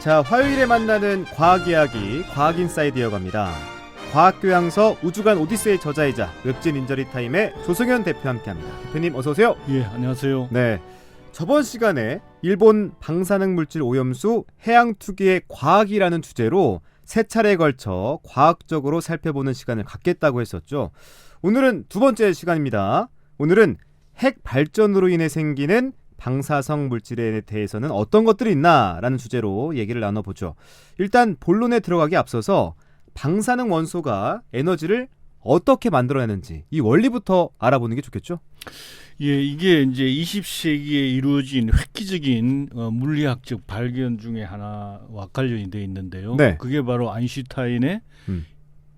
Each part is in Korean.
자, 화요일에 만나는 과학 이야기, 과학인사이드 이어갑니다. 과학교양서 우주간 오디세이 저자이자 웹진 인저리 타임의 조승현 대표와 함께합니다. 대표님 어서 오세요. 예, 안녕하세요. 네, 저번 시간에 일본 방사능 물질 오염수 해양 투기의 과학이라는 주제로 세 차례에 걸쳐 과학적으로 살펴보는 시간을 갖겠다고 했었죠. 오늘은 두 번째 시간입니다. 오늘은 핵 발전으로 인해 생기는 방사성 물질에 대해서는 어떤 것들이 있나라는 주제로 얘기를 나눠보죠. 일단 본론에 들어가기 앞서서 방사능 원소가 에너지를 어떻게 만들어내는지 이 원리부터 알아보는 게 좋겠죠? 예, 이게 이제 20세기에 이루어진 획기적인 물리학적 발견 중에 하나와 관련이 되어 있는데요. 네. 그게 바로 아인슈타인의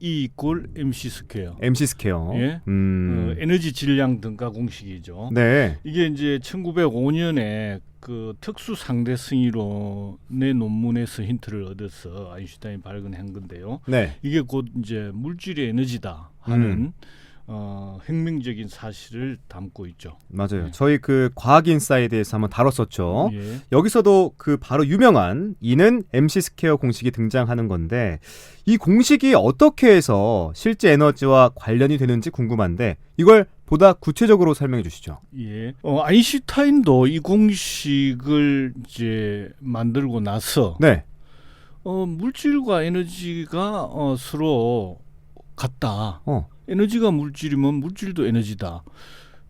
E = MC 스퀘어. MC 스퀘어. 예. 에너지 질량 등가 공식이죠. 네. 이게 이제 1905년에 그 특수 상대성 이론의 논문에서 힌트를 얻어서 아인슈타인이 발견한 건데요. 네. 이게 곧 이제 물질의 에너지다 하는 혁명적인 사실을 담고 있죠. 맞아요. 네. 저희 그 과학인사이드에서 한번 다뤘었죠. 예. 여기서도 그 바로 유명한 E는 MC 스퀘어 공식이 등장하는 건데 이 공식이 어떻게 해서 실제 에너지와 관련이 되는지 궁금한데 이걸 보다 구체적으로 설명해 주시죠. 예. 아인슈타인도 이 공식을 이제 만들고 나서 네. 물질과 에너지가 서로 같다. 에너지가 물질이면 물질도 에너지다.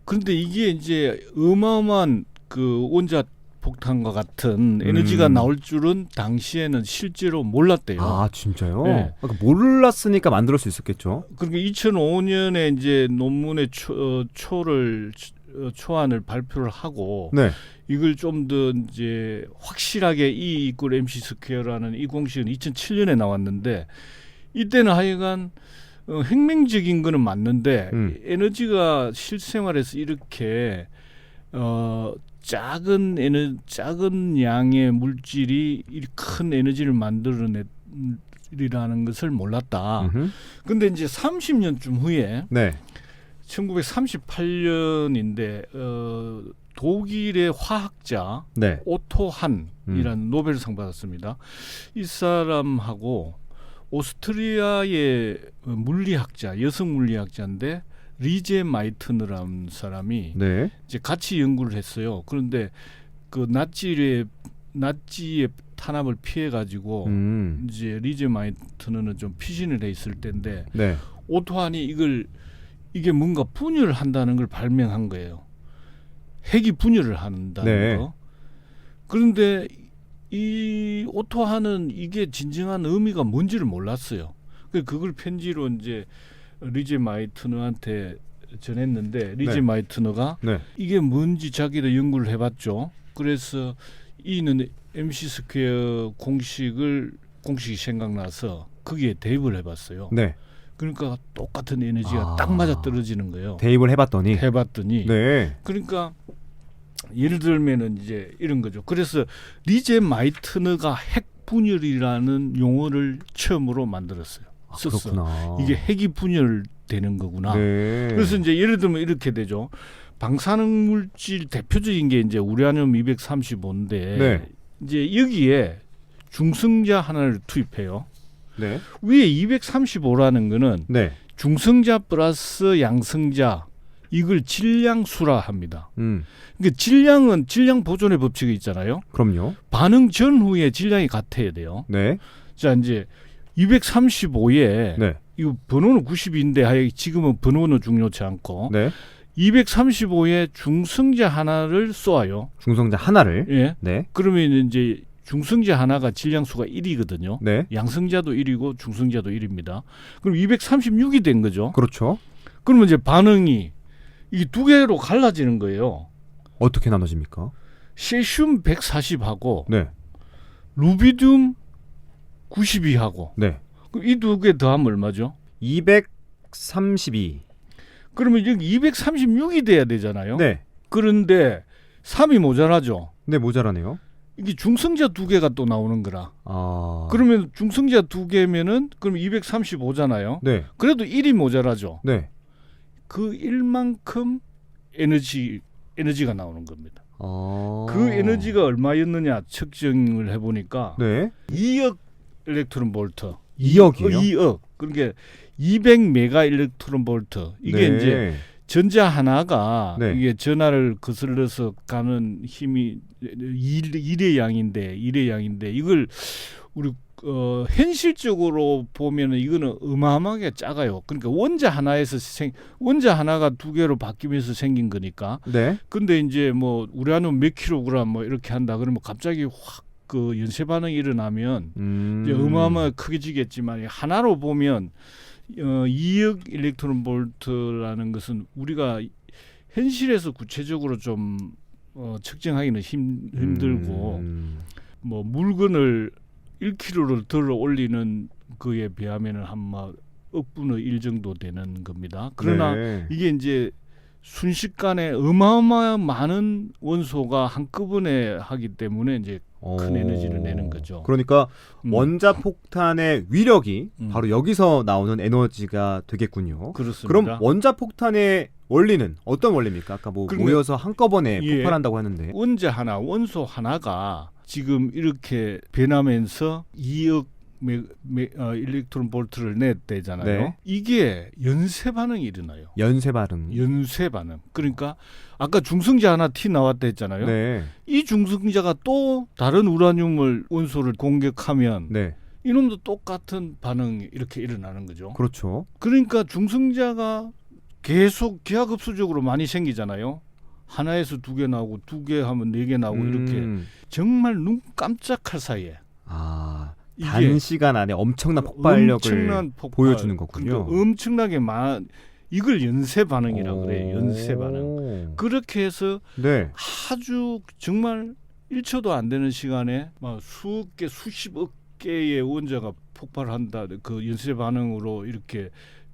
그런데 이게 이제 어마어마한 그 원자 폭탄과 같은 에너지가 나올 줄은 당시에는 실제로 몰랐대요. 아, 진짜요? 네. 그러니까 몰랐으니까 만들 수 있었겠죠. 그러니까 2005년에 이제 논문의 초안을 발표를 하고 네. 이걸 좀 더 이제 확실하게 E = MC 스퀘어라는 이 공식은 2007년에 나왔는데 이때는 하여간 혁명적인 거는 맞는데 에너지가 실생활에서 이렇게 작은 양의 물질이 큰 에너지를 만들어내리라는 것을 몰랐다. 근데 이제 30년쯤 후에 네. 1938년인데 독일의 화학자 네. 오토 한이라는 노벨상 받았습니다. 이 사람하고 오스트리아의 물리학자, 여성 물리학자인데 리제 마이트너라는 사람이 네. 이제 같이 연구를 했어요. 그런데 그 나치의 탄압을 피해 가지고 이제 리제 마이트너는 좀 피신을 해 있을 때인데 네. 오토한이 이게 뭔가 분열을 한다는 걸 발명한 거예요. 핵이 분열을 한다는 네. 거. 그런데 이 오토한은 이게 진정한 의미가 뭔지를 몰랐어요. 그걸 편지로 이제 리제 마이트너한테 전했는데 리제 네. 마이트너가 네. 이게 뭔지 자기도 연구를 해봤죠. 그래서 E는 MC 스퀘어 공식이 생각나서 거기에 대입을 해봤어요. 네. 그러니까 똑같은 에너지가 딱 맞아 떨어지는 거예요. 대입을 해봤더니. 네. 그러니까 예를 들면은 이제 이런 거죠. 그래서 리제 마이트너가 핵 분열이라는 용어를 처음으로 만들었어요. 썼어. 그렇구나. 이게 핵이 분열되는 거구나. 네. 그래서 이제 예를 들면 이렇게 되죠. 방사능 물질 대표적인 게 이제 우라늄 235인데 네. 이제 여기에 중성자 하나를 투입해요. 네. 위에 235라는 거는 네. 중성자 플러스 양성자 이걸 질량수라 합니다. 그러니까 질량은 질량 보존의 법칙이 있잖아요. 그럼요. 반응 전후에 질량이 같아야 돼요. 네. 자, 이제 235에 네. 이거 번호는 90인데 지금은 번호는 중요치 않고 네. 235에 중성자 하나를 쏘아요. 중성자 하나를. 예. 네. 그러면 이제 중성자 하나가 질량수가 1이거든요. 네. 양성자도 1이고 중성자도 1입니다. 그럼 236이 된 거죠. 그렇죠. 그러면 이제 반응이 이 두 개로 갈라지는 거예요. 어떻게 나눠집니까? 세슘 140하고 네. 루비듐 92하고 네. 이 두 개 더하면 얼마죠? 232. 그러면 여기 236이 돼야 되잖아요. 네. 그런데 3이 모자라죠. 네, 모자라네요. 이게 중성자 두 개가 또 나오는 거라. 아. 그러면 중성자 두 개면은 그럼 235잖아요. 네. 그래도 1이 모자라죠. 네. 그 1만큼 에너지가 나오는 겁니다. 그 에너지가 얼마였느냐 측정을 해보니까 네. 2억 일렉트론 볼트. 2억이요? 2억. 그러니까 200메가 일렉트론 볼트. 이게 네. 이제 전자 하나가 네. 이게 전하를 거슬러서 가는 힘이 1의 양인데 이걸 우리 현실적으로 보면은 이거는 어마어마하게 작아요. 그러니까 원자 하나가 두 개로 바뀌면서 생긴 거니까. 네. 근데 이제 뭐 우라늄 몇 킬로그램 뭐 이렇게 한다 그러면 갑자기 확 그 연쇄 반응이 일어나면 이제 어마어마하게 크게지겠지만 하나로 보면 2억 일렉트론 볼트라는 것은 우리가 현실에서 구체적으로 좀 측정하기는 힘들고 뭐 물건을 1kg를 들어 올리는 그에 비하면은 한 억분의 1 정도 되는 겁니다. 그러나 네. 이게 이제 순식간에 어마어마한 많은 원소가 한꺼번에 하기 때문에 이제 큰 에너지를 내는 거죠. 그러니까 원자폭탄의 위력이 바로 여기서 나오는 에너지가 되겠군요. 그렇습니다. 그럼 원자폭탄의 원리는 어떤 원리입니까? 아까 뭐 그러니까, 모여서 한꺼번에 예, 폭발한다고 하는데. 원소 하나가 지금 이렇게 변하면서 2억 일렉트론 볼트를 냈대잖아요. 네. 이게 연쇄 반응이 일어나요. 연쇄 반응. 연쇄 반응. 그러니까 아까 중성자 하나 티 나왔다 했잖아요. 네. 이 중성자가 또 다른 우라늄을 원소를 공격하면 네. 이놈도 똑같은 반응이 이렇게 일어나는 거죠. 그렇죠. 그러니까 중성자가 계속 기하급수적으로 많이 생기잖아요. 하나에서 2개 나오고 2개 하면 4개 나오고 이렇게 정말 눈 깜짝할 사이에 단시간 안에 엄청난 폭발력을 보여주는 거군요. 그러니까 엄청나게 이걸 연쇄 반응이라고 그래요. 연쇄 반응. 그렇게 해서 네. 아주 정말 1초도 안 되는 시간에 막 수억 개, 수십억 개의 원자가 폭발한다. 그 연쇄 반응으로 이렇게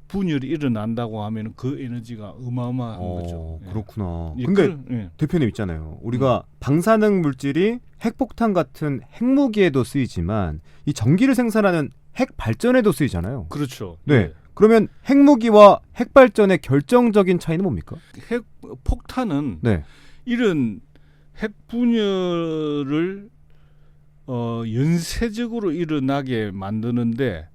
분열이 일어난다고 하면 그 에너지가 어마어마한 거죠. 그렇구나. 예. 근데 대표님 있잖아요. 우리가 방사능 물질이 핵폭탄 같은 핵무기에도 쓰이지만 이 전기를 생산하는 핵 발전에도 쓰이잖아요. 그렇죠. 네. 예. 그러면 핵무기와 핵발전의 결정적인 차이는 뭡니까? 핵폭탄은 네. 이런 핵 분열을 연쇄적으로 일어나게 만드는데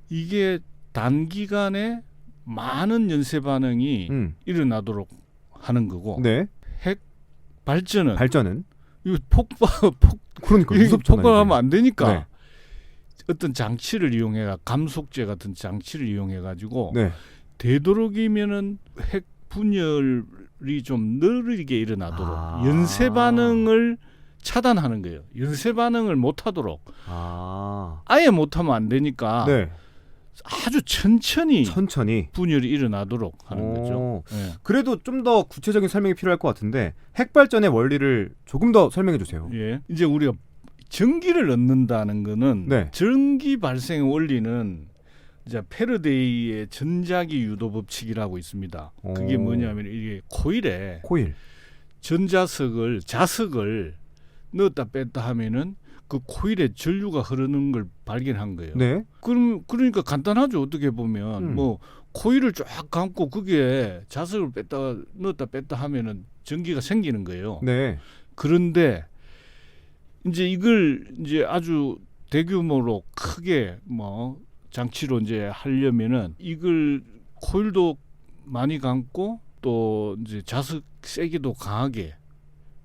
이게 단기간에 많은 연쇄 반응이 일어나도록 하는 거고 네. 핵 발전은 이거 그러니까 무섭잖아요. 폭발하면 안 되니까 네. 어떤 장치를 이용해가 감속제 같은 장치를 이용해 가지고 네. 되도록이면은 핵 분열이 좀 느리게 일어나도록 연쇄 반응을 차단하는 거예요. 연쇄 반응을 못하도록 아예 못하면 안 되니까 네. 아주 천천히 분열이 일어나도록 하는 거죠. 네. 그래도 좀 더 구체적인 설명이 필요할 것 같은데 핵발전의 원리를 조금 더 설명해 주세요. 예. 이제 우리가 전기를 얻는다는 거는 네. 전기 발생 원리는 이제 패러데이의 전자기 유도 법칙이라고 있습니다. 그게 뭐냐면 이게 코일에 자석을 넣었다 뺐다 하면은 그 코일에 전류가 흐르는 걸 발견한 거예요. 네. 그러니까 간단하죠. 어떻게 보면 뭐 코일을 쫙 감고 거기에 자석을 넣었다 뺐다 하면은 전기가 생기는 거예요. 네. 그런데 이제 이걸 이제 아주 대규모로 크게 뭐 장치로 이제 하려면은 이걸 코일도 많이 감고 또 이제 자석 세기도 강하게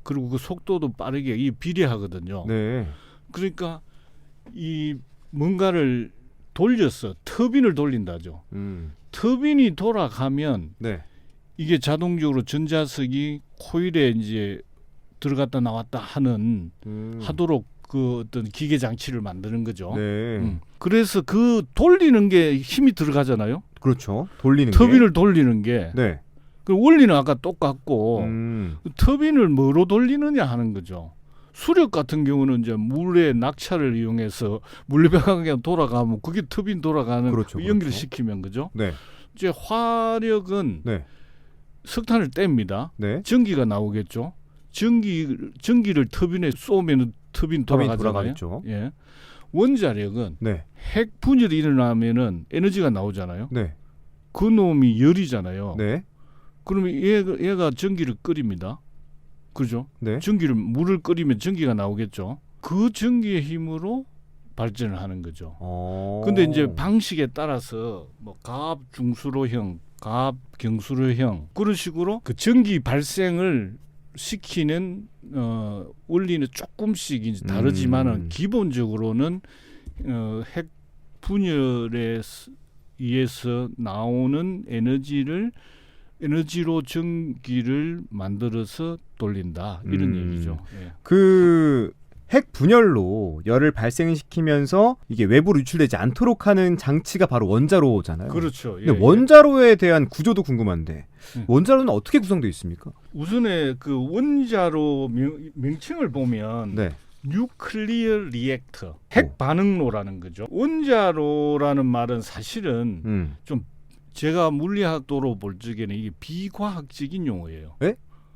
그리고 그 속도도 빠르게 이 비례하거든요. 네. 그러니까 이 뭔가를 돌려서 터빈을 돌린다죠. 터빈이 돌아가면 네. 이게 자동적으로 전자석이 코일에 이제 들어갔다 나왔다 하도록 그 어떤 기계 장치를 만드는 거죠. 네. 그래서 그 돌리는 게 힘이 들어가잖아요. 그렇죠. 돌리는 터빈을 돌리는 게. 네. 그 원리는 아까 똑같고 터빈을 뭐로 돌리느냐 하는 거죠. 수력 같은 경우는 이제 물의 낙차를 이용해서 물레방향 돌아가면 그게 터빈 돌아가는 연기를 시키면 그죠? 네. 이제 화력은 석탄을 뗍니다. 네. 전기가 나오겠죠. 전기를 터빈에 쏘면 터빈 돌아가잖아요. 예. 원자력은 핵 분열이 일어나면은 에너지가 나오잖아요. 네. 그 놈이 열이잖아요. 네. 그러면 얘가 전기를 끓입니다. 그죠? 네. 물을 끓이면 전기가 나오겠죠. 그 전기의 힘으로 발전을 하는 거죠. 근데 이제 방식에 따라서 뭐 가압 중수로형, 가압 경수로형 그런 식으로 그 전기 발생을 시키는 원리는 조금씩 이제 다르지만은 기본적으로는 핵 분열에 의해서 나오는 에너지로 전기를 만들어서 돌린다 이런 얘기죠. 예. 그 핵 분열로 열을 발생시키면서 이게 외부로 유출되지 않도록 하는 장치가 바로 원자로잖아요. 그렇죠. 근데 원자로에 대한 구조도 궁금한데 예. 원자로는 어떻게 구성되어 있습니까? 우선에 그 원자로 명칭을 보면 네. 뉴클리어 리액터, 핵 반응로라는 거죠. 원자로라는 말은 사실은 제가 물리학도로 볼 적에는 이게 비과학적인 용어예요.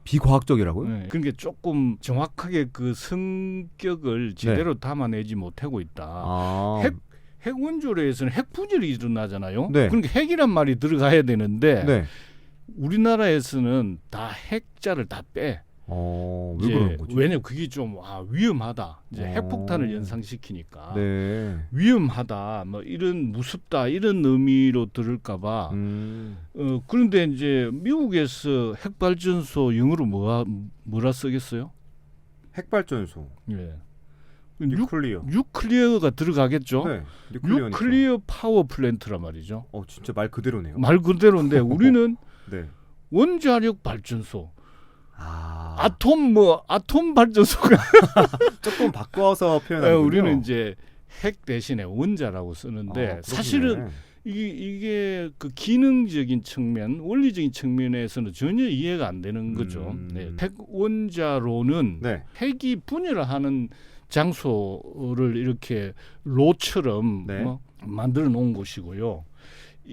비과학적이라고요? 네. 그러니까 조금 정확하게 그 성격을 제대로 담아내지 못하고 있다. 핵 원조로에서는 핵 분열이 일어나잖아요. 네. 그러니까 핵이란 말이 들어가야 되는데 네. 우리나라에서는 다 핵자를 다 빼. 왜 그런 거죠? 왜냐면 그게 좀 위험하다. 이제 핵폭탄을 연상시키니까 네. 위험하다. 뭐 이런 무섭다 이런 의미로 들을까봐. 그런데 이제 미국에서 핵발전소 영어로 뭐라 쓰겠어요? 핵발전소. 예. 뉴클리어. 뉴클리어가 들어가겠죠. 네. 뉴클리어 파워 플랜트란 말이죠. 진짜 말 그대로네요. 말 그대로인데 우리는 네. 원자력 발전소. 아톰 발전소가 조금 바꿔서 표현하는군요. 우리는 이제 핵 대신에 원자라고 쓰는데 사실은 이게 그 기능적인 측면, 원리적인 측면에서는 전혀 이해가 안 되는 거죠. 네. 핵 원자로는 핵이 분열하는 장소를 이렇게 로처럼 만들어 놓은 곳이고요.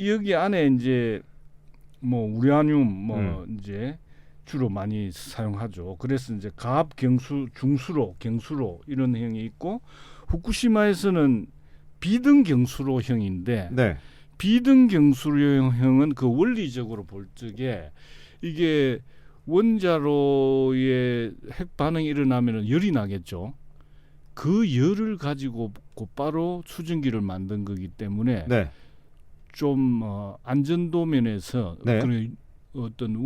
여기 안에 이제 뭐 우라늄 이제 주로 많이 사용하죠. 그래서 이제 가압 경수, 중수로, 경수로 이런 형이 있고 후쿠시마에서는 비등 경수로형인데 비등 경수로형은 그 원리적으로 볼 적에 이게 원자로에 핵 반응이 일어나면 열이 나겠죠. 그 열을 가지고 곧바로 수증기를 만든 거기 때문에 좀 안전도 면에서 그런 어떤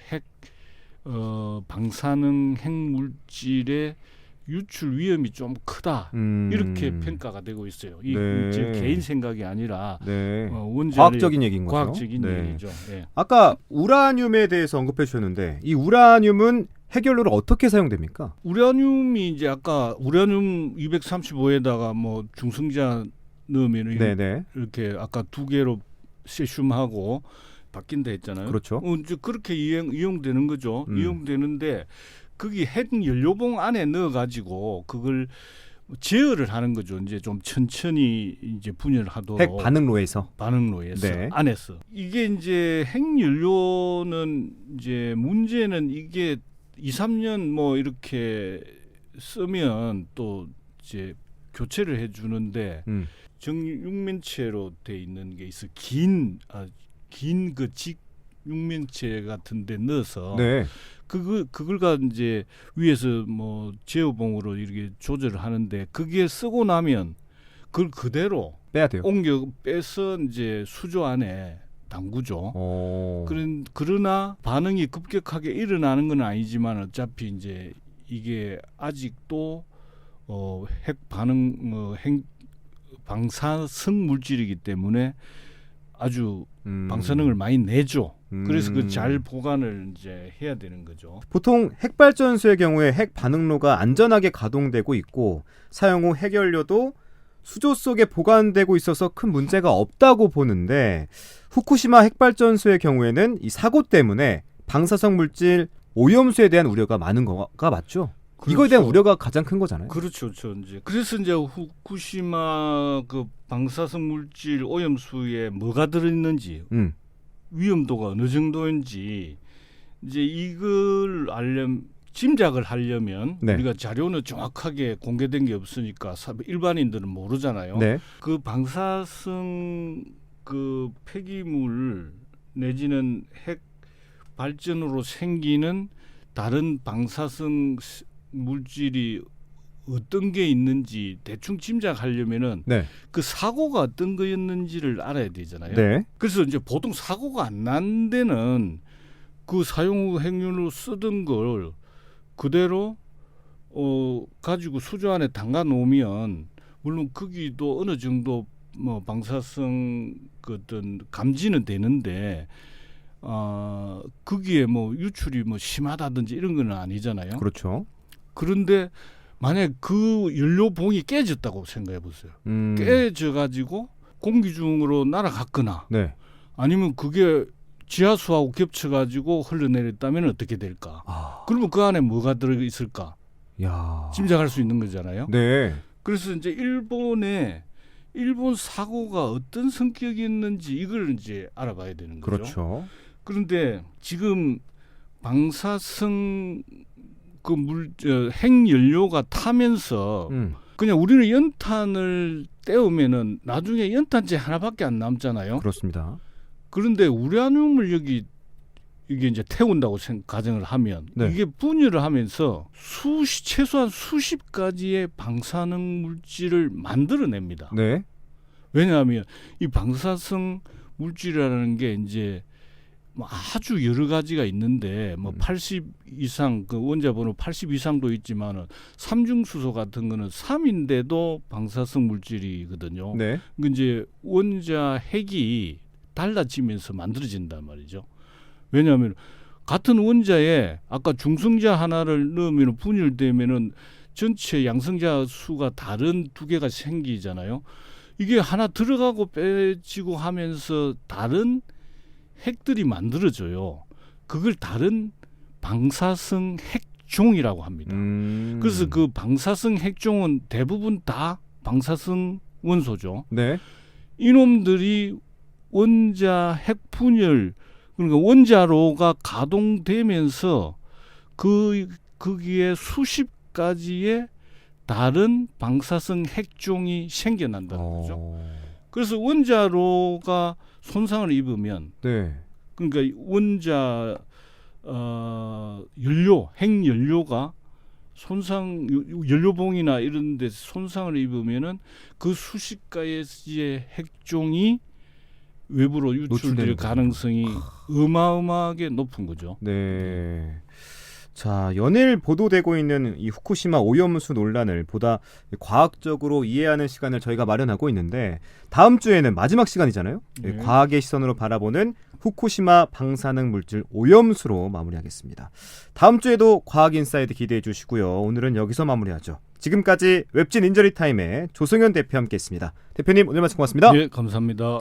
핵 방사능 핵 물질의 유출 위험이 좀 크다 이렇게 평가가 되고 있어요. 제 개인 생각이 아니라 과학적인 얘기인 거죠. 과학적인 얘기죠. 예. 아까 우라늄에 대해서 언급해 주셨는데 이 우라늄은 핵연료로 어떻게 사용됩니까? 우라늄이 이제 아까 우라늄 235에다가 뭐 중성자 넣으면 이렇게 아까 두 개로 세슘하고 바뀐다 했잖아요. 그렇죠. 이제 그렇게 이용되는 거죠. 이용되는데 거기 핵 연료봉 안에 넣어가지고 그걸 제어를 하는 거죠. 이제 좀 천천히 이제 분열하도록 핵 반응로에서 안에서 이게 이제 핵 연료는 이제 문제는 이게 2-3년 뭐 이렇게 쓰면 또 이제 교체를 해주는데 정육면체로 돼 있는 게 있어 긴 그 직육면체 같은데 넣어서 그걸가 이제 위에서 뭐 제어봉으로 이렇게 조절을 하는데 그게 쓰고 나면 그걸 그대로 빼야 돼요. 빼서 이제 수조 안에 담그죠. 그러나 반응이 급격하게 일어나는 건 아니지만 어차피 이제 이게 아직도 핵 반응 핵 방사성 물질이기 때문에 아주 방사능을 많이 내죠. 그래서 그 잘 보관을 이제 해야 되는 거죠. 보통 핵발전소의 경우에 핵 반응로가 안전하게 가동되고 있고 사용 후 핵연료도 수조 속에 보관되고 있어서 큰 문제가 없다고 보는데 후쿠시마 핵발전소의 경우에는 이 사고 때문에 방사성 물질 오염수에 대한 우려가 많은 거가 맞죠? 그렇죠. 이거에 대한 우려가 가장 큰 거잖아요. 그렇죠. 이제 그래서 이제 후쿠시마 그 방사성 물질 오염수에 뭐가 들어있는지 위험도가 어느 정도인지 이제 이걸 짐작을 하려면 우리가 자료는 정확하게 공개된 게 없으니까 일반인들은 모르잖아요. 그 방사성 그 폐기물 내지는 핵 발전으로 생기는 다른 방사성 물질이 어떤 게 있는지 대충 짐작하려면은 네. 그 사고가 어떤 거였는지를 알아야 되잖아요. 네. 그래서 이제 보통 사고가 안 난 데는 그 사용 후 행륜으로 쓰던 걸 그대로 가지고 수조 안에 담가 놓으면 물론 거기도 어느 정도 뭐 방사성 그 어떤 감지는 되는데 거기에 뭐 유출이 뭐 심하다든지 이런 건 아니잖아요. 그렇죠. 그런데 만약 그 연료봉이 깨졌다고 생각해 보세요. 깨져 가지고 공기 중으로 날아갔거나 네. 아니면 그게 지하수하고 겹쳐 가지고 흘러내렸다면 어떻게 될까? 그러면 그 안에 뭐가 들어 있을까? 야. 짐작할 수 있는 거잖아요. 네. 그래서 이제 일본 사고가 어떤 성격이었는지 이걸 이제 알아봐야 되는 거죠. 그렇죠. 그런데 지금 방사성 그 핵연료가 타면서 그냥 우리는 연탄을 떼우면은 나중에 연탄재 하나밖에 안 남잖아요. 그렇습니다. 그런데 우라늄을 이게 이제 태운다고 가정을 하면 네. 이게 분열을 하면서 최소한 수십 가지의 방사능 물질을 만들어냅니다. 네. 왜냐하면 이 방사성 물질이라는 게 이제 뭐 아주 여러 가지가 있는데 뭐 80 이상 그 원자 번호 80 이상도 있지만은 삼중수소 같은 거는 3인데도 방사성 물질이거든요. 네. 그 이제 원자 핵이 달라지면서 만들어진단 말이죠. 왜냐하면 같은 원자에 아까 중성자 하나를 넣으면 분열되면은 전체 양성자 수가 다른 두 개가 생기잖아요. 이게 하나 들어가고 빼지고 하면서 다른 핵들이 만들어져요. 그걸 다른 방사성 핵종이라고 합니다. 그래서 그 방사성 핵종은 대부분 다 방사성 원소죠. 네. 이놈들이 원자 핵 분열 그러니까 원자로가 가동되면서 거기에 수십 가지의 다른 방사성 핵종이 생겨난다는 거죠. 그래서 원자로가 손상을 입으면 네. 그러니까 원자 연료, 핵연료가 연료봉이나 이런 데 손상을 입으면은 그 수십 가지의 핵종이 외부로 유출될 가능성이 어마어마하게 높은 거죠. 네. 자, 연일 보도되고 있는 이 후쿠시마 오염수 논란을 보다 과학적으로 이해하는 시간을 저희가 마련하고 있는데 다음 주에는 마지막 시간이잖아요. 네. 과학의 시선으로 바라보는 후쿠시마 방사능 물질 오염수로 마무리하겠습니다. 다음 주에도 과학 인사이드 기대해 주시고요. 오늘은 여기서 마무리하죠. 지금까지 웹진 인저리 타임의 조성현 대표와 함께했습니다. 대표님 오늘 말씀 고맙습니다. 네, 감사합니다.